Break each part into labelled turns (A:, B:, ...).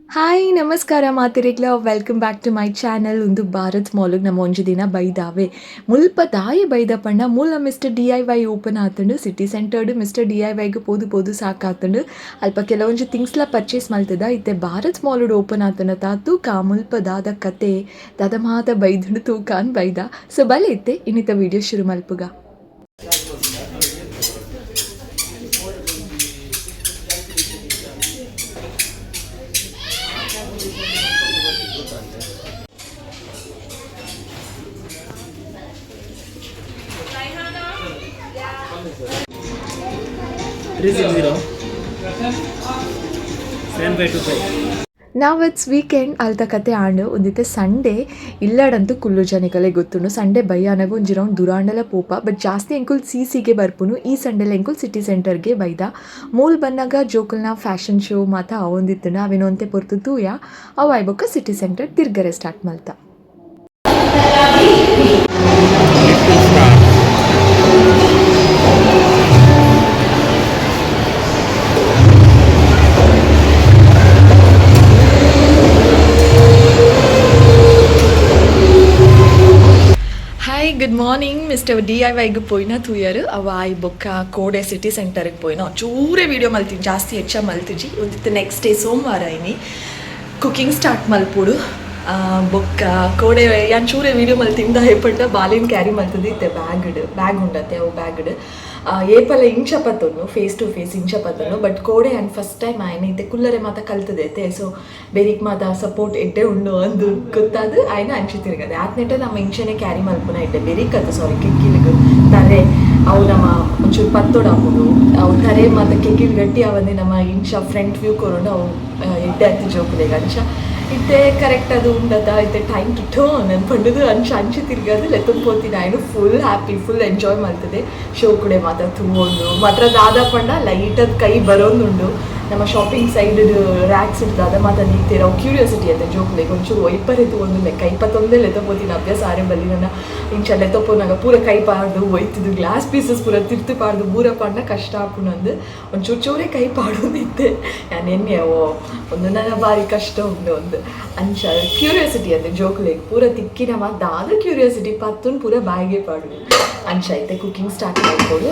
A: Hi ನಮಸ್ಕಾರ ಮಾತಿರೆಗ್ಲ welcome back to my channel ಒಂದು ಭಾರತ್ ಮಾಲ್ಗೆ ನಮ್ಮ ಒಂಜು ದಿನ ಬೈದಾವೆ ಮುಲ್ಪ ದಾಯಿ ಬೈದ ಪಂಡ ಮೂಲ ಮಿಸ್ಟರ್ DIY ಓಪನ್ ಆತಂಡು ಸಿಟಿ ಸೆಂಟರ್ಡ್ ಮಿಸ್ಟರ್ DIYಗೆ ಪೋದು ಪೋದು ಸಾಕಾತಂಡು ಅಲ್ಪ ಕೆಲವೊಂಜು ಥಿಂಗ್ಸ್ಲ ಪರ್ಚೇಸ್ ಮಲ್ತದ ಇತ್ತೆ ಭಾರತ್ ಮಾಲ್ಡ್ ಓಪನ್ ಆತನ ತೂಕ ಮುಲ್ಪ ದಾದ ಕತೆ ದಾದ ಮಾತ ಬೈದುಂಡು ತೂಕಾನ್ ಬೈದ ಸೊ ಬಲೆ ಇತ್ತೆ ಇನ್ನಿತ ವಿಡಿಯೋ ಶುರು ಮಲ್ಪುಗ. ನಾವು ಇಟ್ಸ್ ವೀಕೆಂಡ್ ಅಲ್ದ ಕತೆ ಆಂಡ್ ಒಂದಿತ್ತೆ ಸಂಡೇ ಇಲ್ಲಡಂತೂ ಕುಲ್ಲು ಜನಗಲೇ ಗೊತ್ತುಂಡು ಸಂಡೇ ಬೈಯಾನಗ ಒಂಜಿ ರೌಂಡ್ ದುರಾಂಡಲ ಪೋಪ ಬಟ್ ಜಾಸ್ತಿ ಎಂಕುಲ್ ಸಿಗೆ ಬರ್ಪುನು ಈ ಸಂಡೇಲ ಎಂಕುಲ್ ಸಿಟಿ ಸೆಂಟರ್ಗೆ ಬೈದ ಮೂಲ್ ಬನ್ನಾಗ ಜೋಕುಲ್ನ ಫ್ಯಾಷನ್ ಶೋ ಮಾತ ಅವೊಂದಿತ್ತುಂಡು ಅವೇನೊಂತೆ ಪೊರ್ತು ತೂಯ ಅವು ಐಬೊಕ್ಕ ಸಿಟಿ ಸೆಂಟರ್ ತಿರ್ಗರೆ ಸ್ಟಾರ್ಟ್ ಮಲ್ತ. ಹಾಯ್ ಗುಡ್ ಮಾರ್ನಿಂಗ್ ಮಿಸ್ಟರ್ DIYಗೆ ಪೋಯ್ನ ತೂಯರು ಅವ ಐ ಬೊಕ್ಕ ಕೋಡೆ ಸಿಟಿ ಸೆಂಟರ್ಗೆ ಪೋಯ್ನ ಚೂರೇ ವೀಡಿಯೋ ಮಲ್ತೀನಿ ಜಾಸ್ತಿ ಹೆಚ್ಚ ಮಲ್ತಿಜಿ ಒಂದಿತ್ತು ನೆಕ್ಸ್ಟ್ ಡೇ ಸೋಮವಾರ ಐನಿ ಕುಕಿಂಗ್ ಸ್ಟಾರ್ಟ್ ಮಲ್ಪುಡು ಬೊಕ್ಕ ಕೋಡೆ ಯಾನ್ ಚೂರೇ ವೀಡಿಯೋ ಮಲ್ತಿಂದ ಏಪಂಡ ಬಾಲಿನ ಕ್ಯಾರಿ ಮಲ್ತದಿ ಇತ್ತೆ ಬ್ಯಾಗ್ ಉಂಡತ್ತೆ ಅವು ಬ್ಯಾಗ್ಡ್ ಏಪಲ ಇಂಚ ಪತ್ತೊಂಡು ಫೇಸ್ ಟು ಫೇಸ್ ಇಂಚ ಪತ್ತೊಂಡು ಬಟ್ ಕೋಡೆ ಆ್ಯಂಡ್ ಫಸ್ಟ್ ಟೈಮ್ ಆಯ್ನ ಇತ್ತೆ ಕುಲ್ಲರೆ ಮಾತ ಕಲ್ತದೈತೆ ಸೊ ಬೇರಿಕ್ ಮಾತ ಸಪೋರ್ಟ್ ಎಡ್ಡೆ ಉಂಡು ಅಂದು ಗೊತ್ತಾದ ಆಯ್ನ ಅಂಚಿ ತಿರುಗದೆ ಆತ್ನೆಟ ನಮ್ಮ ಇಂಚನೆ ಕ್ಯಾರಿ ಮಲ್ಪುನ ಇಟ್ಟೆ ಬೇರಿಕ್ ಅತ್ತ ಸಾರಿ ಕೆಕ್ಕಿಲಿಗೆ ತರೆ ಅವು ನಮ್ಮ ಒಂಚೂರು ಪತ್ತೋಡು ಹಾಕೋದು ಅವು ತರೆ ಮತ್ತು ಕೆಕ್ಕಿಲ್ ಗಟ್ಟಿ ಅವನ್ನೇ ನಮ್ಮ ಇಂಚ ಫ್ರಂಟ್ ವ್ಯೂ ಕೊರೋಡು ಅವು ಎಡ್ಡೆ ಹತ್ತಿ ಜೋಕುಲೆಗ ಅಂಚ ಇತ್ತೆ ಕರೆಕ್ಟ್ ಅದು ಉಂಡದ ಇತ್ತೆ ಟೈಮ್ ಕಿಟ್ಟೋ ನನ್ನ ಪಂಡದು ಅಂಚಿ ತಿರ್ಗದು ಲೆತ್ತೊಂದು ಪೋತೀನಿ ಆಯ್ನು ಫುಲ್ ಹ್ಯಾಪಿ ಫುಲ್ ಎಂಜಾಯ್ ಮಾಡ್ತದೆ ಶೋ ಕೂಡ ಮಾತ್ರ ತುಂಬೋದು ಮಾತ್ರ ದಾದ ಪಂಡ ಲೈಟದ ಕೈ ಬರೋದುಂಡು ನಮ್ಮ ಶಾಪಿಂಗ್ ಸೈಡ್ ರ್ಯಾಕ್ಸ್ ಇರ್ತದ ಮಾತ್ರ ನಿಂತಿರೋ ಕ್ಯೂರಿಯಾಸಿಟಿ ಅಂತ ಜೋಕ್ಲೆಗೆ ಒಂಚೂರು ಒಯ್ಪರಿತು ಒಂದು ಲೆಕ್ಕ ಇಪ್ಪತ್ತೊಂದೇ ಲೆತ್ತಪೋತೀನಿ ಅಭ್ಯಾಸ ಆರೆ ಬಲ್ಲಿ ನನ್ನ ಇಂಚ ಲೆತ್ತಪ್ಪನಾಗ ಪೂರ ಕೈ ಪಾಡ್ದು ಒಯ್ತಿದ್ದು ಗ್ಲಾಸ್ ಪೀಸಸ್ ಪೂರ ತಿರ್ತು ಪಾಡ್ದು ಬೂರ ಪಾಡ್ನ ಕಷ್ಟ ಹಾಕೊಂಡಂದು ಒಂಚೂರು ಚೂರೇ ಕೈ ಪಾಡೋದಿತ್ತೆ ನಾನು ಎಣ್ಣೆ ಒಂದು ನನ್ನ ಬಾರಿ ಕಷ್ಟ ಉಂಡು ಒಂದು ಅಂಚ ಕ್ಯೂರಿಯಾಸಿಟಿ ಅಂತೆ ಜೋಕ್ಲೆಗೆ ಪೂರ ತಿಕ್ಕಿನ ಮಾತು ದಾದ ಕ್ಯೂರಿಯಾಸಿಟಿ ಪತ್ತುನ್ ಪೂರ ಬಾಯಿಗೆ ಪಾಡು ಅಂಚ ಐತೆ ಕುಕಿಂಗ್ ಸ್ಟಾರ್ಟ್ ಮಾಡ್ಬೋದು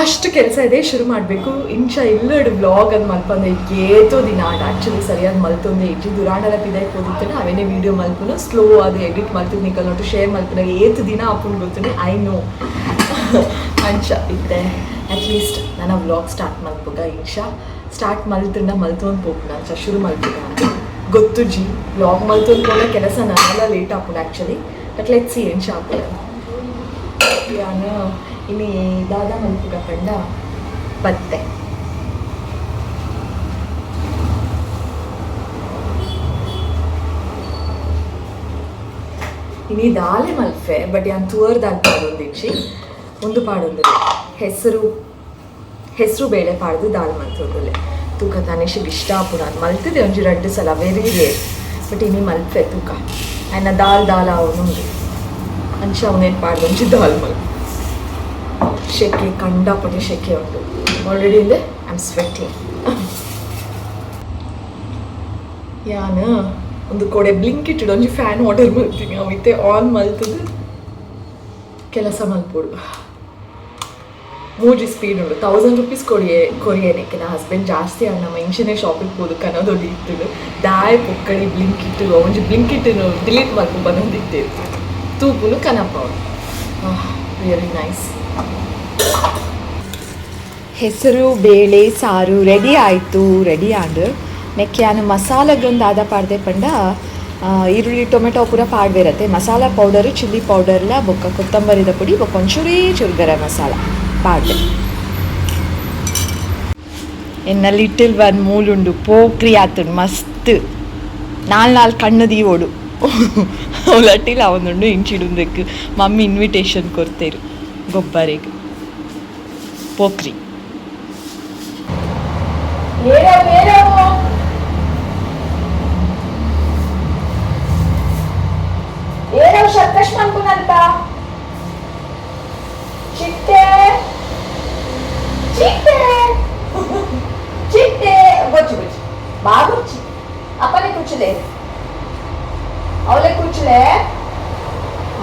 A: ಅಷ್ಟು ಕೆಲಸ ಇದೆ ಶುರು ಮಾಡಬೇಕು ಇಂಚ ಇಲ್ಲಡು ಬ್ಲಾಗ್ ಅದು ಮಲ್ಪಂದೆ ಏತೋ ದಿನ ಆ್ಯಕ್ಚುಲಿ ಸರಿಯಾಗಿ ಮಲ್ತೊಂದೆ ಇಜ್ಜಿ ದುರಾಂಡಲ ಪಿದಾಯಿ ಹೋದಿತ್ತೇನೆ ಅವೇನೇ ವೀಡಿಯೋ ಮಲ್ಪುನು ಸ್ಲೋ ಅದು ಎಡಿಟ್ ಮಲ್ತೀನಿ ನಿಕಲ್ ನೋಟು ಶೇರ್ ಮಲ್ಪನಾಗ ಏತು ದಿನ ಹಾಕೊಂಡು ಗೊತ್ತೇ ಐ ನೋ ಅಂಚ ಇತ್ತೆ ಅಟ್ಲೀಸ್ಟ್ ನನ್ನ ವ್ಲಾಗ್ ಸ್ಟಾರ್ಟ್ ಮಲ್ಪುಗ ಇಂಚ ಸ್ಟಾರ್ಟ್ ಮಲ್ತೊಂದು ಪೋಪುನ ಅಂಚ ಶುರು ಮಲ್ಪುಗ ಅಂತ ಗೊತ್ತು ಜಿ ವ್ಲಾಗ್ ಮಲ್ತೊಂದು ಕೂಡ ಕೆಲಸ ನಾನೆಲ್ಲ ಲೇಟ್ ಹಾಕೋದು ಆ್ಯಕ್ಚುಲಿ ಬಟ್ ಲೆಟ್ಸ್ ಸಿ ಇಂಚ ಹಾಕೋದು ಯಾನು ಇನ್ನು ದಾದ ಮಲ್ಪುಗ ಪಂಡ ಬತ್ತೆ ಇನ್ನು ದಾಲೆ ಮಲ್ಪೆ ಬಟ್ ಯಾನ್ ತೂವರ್ದಾಗ ಪಾಡೊಂದಿಚ್ಚಿ ಒಂದು ಪಾಡೊಂದು ಹೆಸರು ಬೇಳೆ ಪಾಡ್ದು ದಾಲ್ ಮಲ್ತೊಂದುಲ್ಲೆ ತೂಕ ತನೇಶಿಗೆ ಇಷ್ಟ ಆಪುನ ಅದು ಮಲ್ತಿದೆ ಒಂಜಿ 2 ಸಲ ವೆರಿ ರೇರ್ ಬಟ್ ಇನ್ನಿ ಮಲ್ಪೆ ತೂಕ ಆಯ್ನ ದಾಲ್ ಅವನುಂಡು ಅಂಚ ಅವನೇನು ಪಾಡ್ದು ಒಂಜಿ ದಾಲ್ ಮಲ್ಪೆ ಶೆಕೆ ಕಂಡಾಪಟ್ಟೆ ಶೆಕೆ ಉಂಟು ಆಲ್ರೆಡಿ ಇಂದೆ ಐ ಆಮ್ ಸ್ವೆಟಿಂಗ್ ಯಾನು ಒಂದು ಕೊಡೆ ಬ್ಲಿಂಕ್ ಇಟ್ಟಿಡು ಒಂಜಿ ಫ್ಯಾನ್ ಆರ್ಡರ್ ಮಾಡ್ತೀನಿ ಅವಿತ್ತೆ ಆನ್ ಮಲ್ತದು ಕೆಲಸ ಮಲ್ಪೋಡು ಮೂಜಿ ಸ್ಪೀಡ್ ಉಂಡು 1000 ರೂಪೀಸ್ ಕೊರಿಯೇನಕ್ಕೆ ನಾ ಹಸ್ಬೆಂಡ್ ಜಾಸ್ತಿ ಆಗ ನಮ್ಮ ಇಂಚನೆ ಶಾಪಿಂಗ್ ಹೋದು ಕನ್ನದೊಡ್ಡಿ ಇಟ್ಟಿಡು ದಾಯ್ ಪೊಕ್ಕಡಿ ಬ್ಲಿಂಕ್ ಇಟ್ಟು ಒಂಜಿ ಬ್ಲಿಂಕ್ ಇಟ್ಟು ಡಿಲೀಟ್ ಮಾಡ್ಕೊಂಡು ಬಂದಿದ್ದೆ ತೂಪುನು ಕನಪ್ಪ ರಿಯಲಿ ನೈಸ್. ಹೆಸರು ಬೇಳೆ ಸಾರು ರೆಡಿ ಆಯಿತು ರೆಡಿ ಆಂಡು ನೆಕ್ಕೆ ನಾನು ಮಸಾಲೆಗೊಂದು ಆದ ಪಾಡ್ದೆ ಪಂಡ ಈರುಳ್ಳಿ ಟೊಮೆಟೊ ಪೂರ ಪಾಡ್ದಿರತ್ತೆ ಮಸಾಲ ಪೌಡರು ಚಿಲ್ಲಿ ಪೌಡರ್ಲ ಬೊಕ್ಕ ಕೊತ್ತಂಬರಿದ ಪುಡಿ ಬೊಕ್ಕ ಒಂಚೂರೇ ಚೂರು ಗರಂ ಮಸಾಲ ಪಾಡ್ದೆ ಎನ್ನ ಲಿಟಲ್ ಒನ್ ಮೂಲುಂಡು ಪೋಕ್ರಿ ಆತುಂಡು ಮಸ್ತ್ ನಾಲ್ ಕಣ್ಣದಿ ಓಡು ಅವಲಟ್ಟಿಲ್ಲ ಅವನುಂಡು ಇಂಚಿಡುಂದಕ್ಕೆ ಮಮ್ಮಿ ಇನ್ವಿಟೇಷನ್ ಕೊಡ್ತೇರು ಗೊಬ್ಬರಿಗೆ ಪೋಕ್ರಿ ಶರ್ಕಶ್ ಮನ್ಕುನಲ್ಪ ಚಿಟ್ಟೆ ಚಿಟ್ಟೆ ಚಿಟ್ಟೆ ಬೊಚ್ಚು ಬೊಚ್ಚು ಬಾಗುಚ್ಚಿ ಕೂಚಲೆ ಅವಳೆ ಕೂಚಲೆ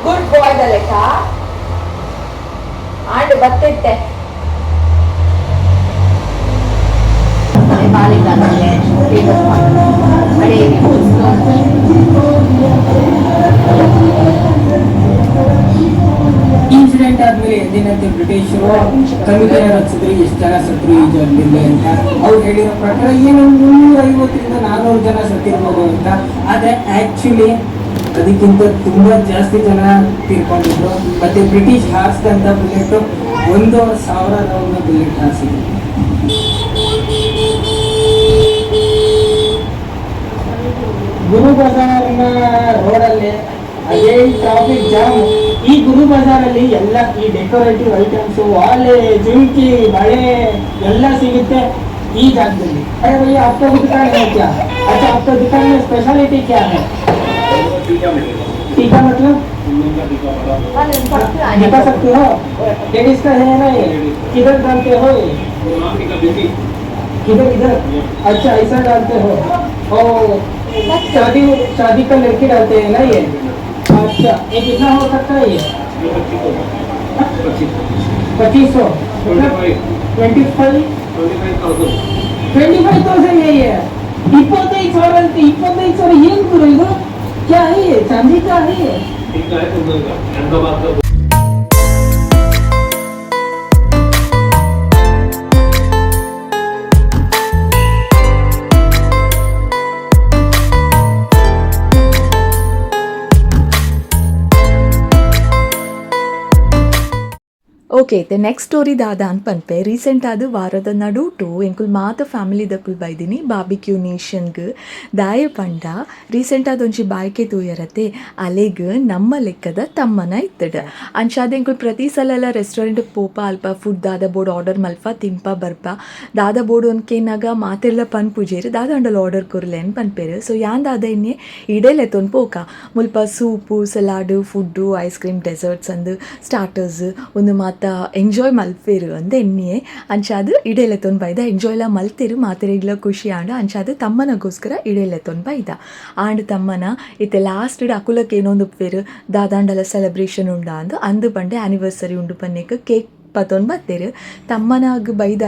A: ಗುಡ್ ಬಾಯ್ ದ ಲೆಕ್ಕ ಆಂಡ್ ಬತ್ತಿಟ್ಟೆ ಬಾಲಿಕಾಲಲ್ಲೇ
B: ಇನ್ಸಿಡೆಂಟ್ ಆದ್ಮೇಲೆ ಎದ್ದಿನಂತೆ ಬ್ರಿಟಿಷರು ಕಮಿಟಿನ ರಚಿಸಿದ್ರು ಎಷ್ಟು ಜನ ಸತ್ರು ಈ ಜೊತೆಲಿ ಅಂತ ಅವ್ರು ಹೇಳಿರೋ ಪ್ರಕಾರ ಏನು 350 ರಿಂದ 400 ಜನ ಸತ್ತಿರ್ಬೋದು ಅಂತ. ಆದ್ರೆ ಆಕ್ಚುಲಿ ಅದಕ್ಕಿಂತ ತುಂಬಾ ಜಾಸ್ತಿ ಜನ ತೀರ್ಕೊಂಡಿದ್ರು. ಮತ್ತೆ ಬ್ರಿಟಿಷ್ ಹಾರಿಸಿದಂತ ಬುಲೆಟ್ 1,000 ರೌಂಡ್ ಬುಲೆಟ್ ಹಾರಿಸಿದ್ರು. ಗುರು ಬಜಾರ್ನ ರೋಡಲ್ಲಿ ಅದೇ ಟ್ರಾಫಿಕ್ ಜಾಮ್. ಈ ಗುರು ಬಜಾರಲ್ಲಿ ಎಲ್ಲ ಈ ಡೆಕೋರೇಟಿವ್ ಐಟಮ್ಸ್ ವಾಲೆ ಜುಮ್ಕಿ ಬಳೆ ಎಲ್ಲ ಸಿಗುತ್ತೆ ಈ ಜಾಗದಲ್ಲಿ. अरे भैया आपका दुकान है क्या? अच्छा आपका दुकान में स्पेशलिटी क्या है? टीका मतलब दिखा सकते हो? लेडीज का है ना ये? किधर डालते हो ये? किधर किधर? अच्छा ऐसा डालते हो? ओ शादी का लड़की डालते हैं ना ये? अच्छा ये कितना हो सकता है ये? 2500 25,000 यही है. 25,000 25,000 ಏನು ಗುರು ಇದು? क्या है ये? चांदी का है ये?
A: ಓಕೆ ದ ನೆಕ್ಸ್ಟ್ ಸ್ಟೋರಿ ದಾದ ಅಂತ ಪನ್ಪೆ ರೀಸೆಂಟ್ ಆದ ವಾರದ ನಡುಟು ಎಂಕುಲ್ ಮಾತ ಫ್ಯಾಮಿಲಿ ದಕ್ಕುಲ್ ಬೈದಿನಿ ಬಾರ್ಬಿಕ್ಯೂ ನೇಷನ್ಗೆ ದಾಯ ಪಂಡ ರೀಸೆಂಟ್ ಆದ ಒಂಜಿ ಬಾಯ್ಕೆ ತೂಯರತೆ ಅಲೆಗ್ ನಮ್ಮ ಲೆಕ್ಕದ ತಮ್ಮನ ಇತ್ತಡ ಅಂಚಾದ ಎಂಕುಲ್ ಪ್ರತಿ ಸಲ ರೆಸ್ಟೋರೆಂಟ್ ಪೋಪ ಅಲ್ಪ ಫುಡ್ ದಾದ ಬೋರ್ಡ್ ಆರ್ಡರ್ ಮಲ್ಪ ತಿಂಪ ಬರ್ಪ ದಾದ ಬೋರ್ಡ್ ಒಂದ್ಕೇನಾಗ ಮಾತೆಲ್ಲ ಪನ್ ಪೂಜೇರು ದಾದ ಅಂಡಲ್ ಆರ್ಡರ್ ಕೊರ್ಲೆ ಅನ್ ಪನ್ಪೇರು ಸೊ ಯಾನ್ ದಾದ ಇನ್ನೆ ಇಡೇಲೆ ತೊನ್ ಪೋಕ ಮುಲ್ಪ soup salad food ice cream deserts ಅಂದು ಸ್ಟಾರ್ಟರ್ಸ್ ಒಂದು ಮಾತ ಎಂಜಾಯ್ ಮಲ್ಪೇರು ಅಂದ ಎಣ್ಣೆ ಅಂಚಾದು ಇಡೇಲೆತ್ತೊಂದು ಬೈದ ಎಂಜಾಯ್ಲ ಮಲ್ತೇರು ಮಾತೆರೆಗ್ಲ ಖುಷಿ ಆಂಡ ಅಂಚಾದು ತಮ್ಮನಗೋಸ್ಕರ ಇಡೇಲೆತ್ತೊಂದು ಬೈದ ಆಂಡ್ ತಮ್ಮನ ಇತ್ತೆ ಲಾಸ್ಟ್ ಅಕುಲಕ್ಕೆ ಏನೊಂದು ಉಪ್ಪೇರು ದಾದಾಂಡಲ ಸೆಲೆಬ್ರೇಷನ್ ಉಂಡ ಅಂದು ಪಂಡೆ ಆ್ಯನಿವರ್ಸರಿ ಉಂಡು ಪನ್ನೇಕ ಕೇಕ್ ಪತ್ತೊಂದು ಬತ್ತೇರು ತಮ್ಮನಾಗ ಬೈದ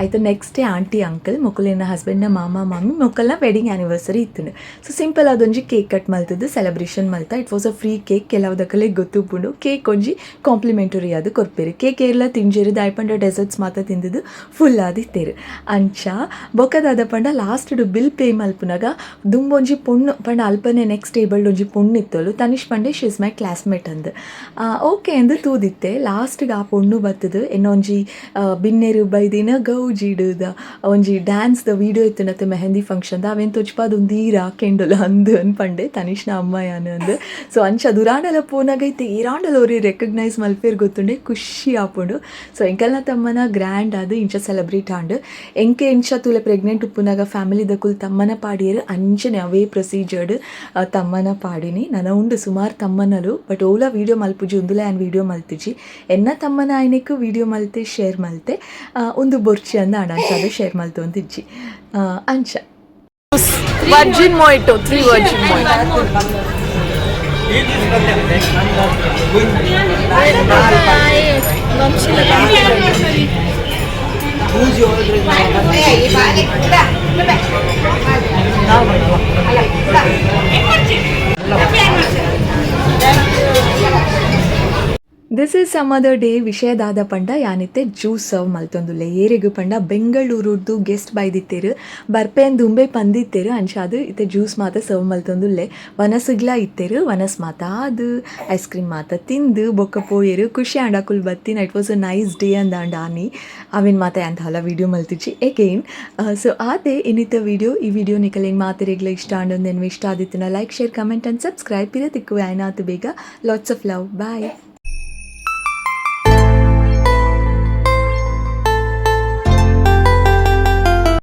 A: ಆಯ್ತು ನೆಕ್ಸ್ಟ್ ಡೇ ಆಂಟಿ ಅಂಕಲ್ ಮೊಕ್ಕಲಿನ ಹಸ್ಬೆಂಡ್ನ ಮಾಮ ಮಾಮಿ ಮೊಕ್ಕಲ್ನ ವೆಡ್ಡಿಂಗ್ ಆ್ಯನಿವರ್ಸರಿ ಇತ್ತು ಸೊ ಸಿಂಪಲ್ ಅದೊಂಜಿ ಕೇಕ್ ಕಟ್ ಮಲ್ತದ್ದು ಸೆಲೆಬ್ರೇಷನ್ ಮಲ್ತ it was a free cake ಕೆಲವುದಕ್ಕಲ್ಲೇ ಗೊತ್ತುಪುಂಡು ಕೇಕ್ ಒಂಜಿ ಕಾಂಪ್ಲಿಮೆಂಟರಿ ಅದು ಕೊರ್ಪೇರು ಕೇಕ್ ಏರ್ಲ ತಿಂಜೇರು ದಾಯ್ಪಂಡ ಡೆಸರ್ಟ್ಸ್ ಮಾತ್ರ ತಿಂದಿದ್ದು ಫುಲ್ ಆದಿತ್ತೇರು ಅಂಚ ಬೊಕ್ಕದಾದ ಪಂಡ ಲಾಸ್ಟ್ ಬಿಲ್ ಪೇ ಮಲ್ಪುನಾಗ ದುಂಬೊಂಜಿ ಪೊಣ್ಣು ಪಂಡ ಅಲ್ಪನೆ ನೆಕ್ಸ್ಟ್ ಟೇಬಲ್ ಒಂಜಿ ಪೊಣ್ಣು ಇತ್ತಲು ತನಿಷ್ ಪಂಡೆ ಶಿ ಇಸ್ ಮೈ ಕ್ಲಾಸ್ಮೇಟ್ ಅಂದು ಓಕೆ ಅಂದು ತೂದಿತ್ತೆ ಲಾಸ್ಟ್ಗೆ ಆ ಪೊಣ್ಣು ಬತ್ತದು ಇನ್ನೊಂಜಿ ಬಿನ್ನೆರು ಬೈದಿನ ಗೌಜಿಡುದ ಒಂಜಿ ಡ್ಯಾನ್ಸ್ದ ವೀಡಿಯೋ ಇತ್ತನತ್ತೆ ಮೆಹಂದಿ ಫಂಕ್ಷನ್ದ ಅವೆನ್ ತೊಚ್ಪಾದ ಒಂದು ಈರ ಕೆಂಡಲು ಅಂದು ಅನ್ಪಂಡೆ ತನಿಷ್ನ ಅಮ್ಮಯ್ಯನ ಅಂದು ಸೊ ಅಂಚ ದುರಾಂಡಲ ಪೋನಾಗೈತೆ ಈರಾಂಡಲ ಅವ್ರಿ ರೆಕಗ್ನೈಸ್ ಮಲ್ಪೇರ್ ಗೊತ್ತುಂಡೆ ಖುಷಿ ಆಪುಂಡು ಸೊ ಎಂಕಲ್ನ ತಮ್ಮನ ಗ್ರ್ಯಾಂಡ್ ಅದು ಇಂಚ ಸೆಲೆಬ್ರೇಟ್ ಆಂಡು ಎಂಕೆ ಇಂಚ ತುಲೆ ಪ್ರೆಗ್ನೆಂಟ್ ಉಪ್ಪುನಾಗ ಫ್ಯಾಮಿಲಿದ ಕುಲ್ ತಮ್ಮನ ಪಾಡಿಯರು ಅಂಚನೆ ಅವೇ ಪ್ರೊಸೀಜರ್ಡ್ ತಮ್ಮನ ಪಾಡಿನಿ ನನ್ನ ಉಂಡು ಸುಮಾರು ತಮ್ಮನಲು but Ola video ಮಲ್ಪುಜಿ ಒಂದುಲ an video ಮಲ್ತಿಜಿ ಎನ್ನ ತಮ್ಮನ ಆಯ್ನೆಕ್ ವಿಡಿಯೋ ಮಲ್ತೆ ಶೇರ್ ಮಲ್ತೆ ಒಂದು ಬೊರ್ಚಿ ಅಂದ ಅಂಚಾದ ಶೇರ್ ಮಲ್ತು ಅಂತಿಜ್ಜಿ ಅಂಚ virgin mojito 3 virgin mojito this is some other day ವಿಷಯದಾದ ಪಂಡ ಯಾನಿತ್ತೆ ಜ್ಯೂಸ್ ಸರ್ವ್ ಮಲ್ತೊಂದುಲ್ಲೆ ಏರೆಗು ಪಂಡ ಬೆಂಗಳೂರುದ್ದು ಗೆಸ್ಟ್ ಬೈದಿತ್ತೇರು ಬರ್ಪೆನ್ ದುಂಬೆ ಪಂದಿತ್ತೇರು ಅಂಚಾದು ಇತ್ತೆ ಜ್ಯೂಸ್ ಮಾತ ಸರ್ವ್ ಮಲ್ತೊಂದುಲ್ಲೆ ವನಸುಗ್ಲ ಇತ್ತೇರು ವನಸ್ ಮಾತ ಅದು ಐಸ್ ಕ್ರೀಮ್ ಮಾತ ತಿಂದು ಬೊಕ್ಕ ಪೋಯೇರು ಖುಷಿ ಆಂಡಕುಲ್ ಬತ್ತಿನ it was a nice day ಅಂದಾಂಡ ಆನಿ ಅವಿನ್ ಮಾತ ಅಂತ ಹಲ ವೀಡಿಯೋ ಮಲ್ತಿಜಿ ಎಗೈನ್ ಸೊ ಆದೆ ಇನ್ನಿತ್ತ ವೀಡಿಯೋ ಈ ವಿಡಿಯೋ ನಿಕಲೇನು ಮಾತಿರೆಗ್ಲ ಇಷ್ಟ ಆಂಡೊಂದೇನು ಇಷ್ಟ ಆದಿತ್ತಿನ like share comment and subscribe ಪಿರ ತಿಕ್ಕು ಆಯ್ನಾತು ಬೇಗ ಲಾಟ್ಸ್ ಆಫ್ ಲವ್ ಬಾಯ್.